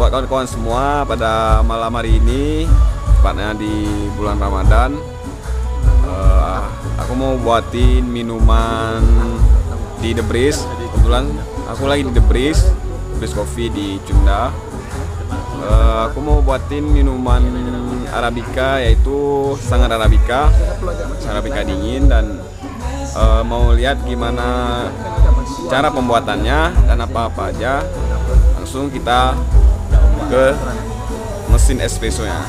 buat kawan-kawan semua pada malam hari ini, tepatnya di bulan Ramadan. Aku mau buatin minuman di The Breeze. Kebetulan aku lagi di The Breeze Coffee di Cunda. Aku mau buatin minuman Arabica, yaitu sangat Arabica dingin, dan mau lihat gimana cara pembuatannya dan apa-apa aja. Langsung kita ke mesin espressonya.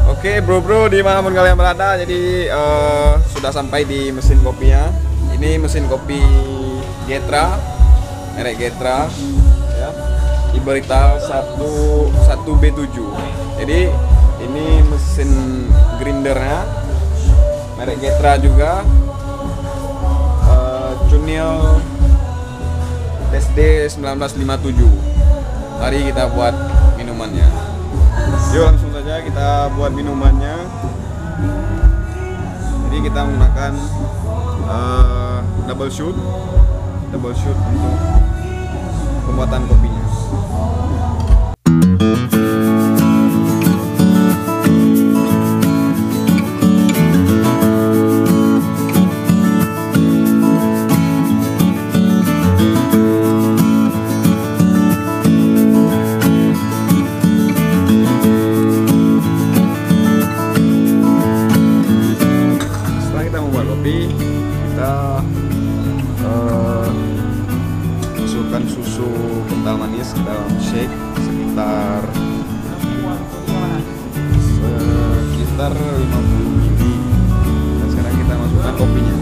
Oke bro, dimanapun kalian berada, jadi sudah sampai di mesin kopinya. Ini mesin kopi Getra, merek Getra ya, Iberita 1B7. Jadi ini mesin grindernya merek Getra juga, Cunil TSD 1957. Mari kita buat minumannya. Yuk langsung saja kita buat minumannya. Jadi kita menggunakan double shoot untuk pembuatan kopinya. Kita masukkan susu kental manis ke dalam shake sekitar 50 ml. Dan sekarang kita masukkan kopinya.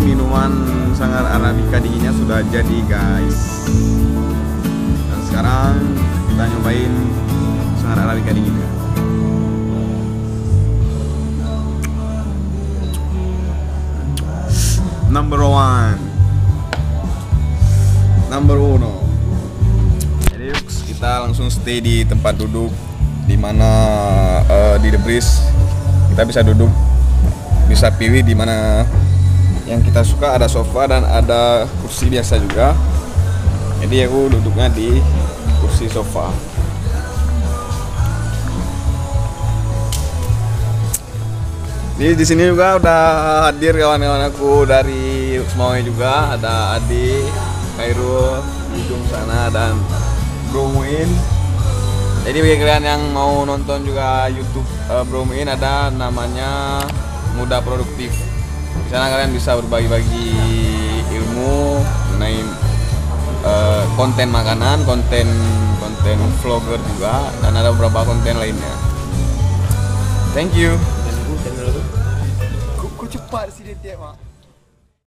Minuman sangat Arabica dinginnya sudah jadi guys. Dan sekarang kita nyobain sangat Arabica dinginnya. Number uno. Jadi kita langsung stay di tempat duduk, dimana di The Breeze kita bisa duduk, bisa pilih di mana yang kita suka. Ada sofa dan ada kursi biasa juga. Jadi aku duduknya di kursi sofa. Jadi di sini juga udah hadir kawan-kawan aku dari semuanya juga. Ada Adi, Khairul di ujung sana, dan Bro Muin. Jadi bagi kalian yang mau nonton juga YouTube Bro Muin, ada namanya Muda Produktif. Di sana kalian bisa berbagi-bagi ilmu mengenai konten makanan, konten vlogger juga, dan ada beberapa konten lainnya. Thank you. Kok cepat sih dia tiap, Mak?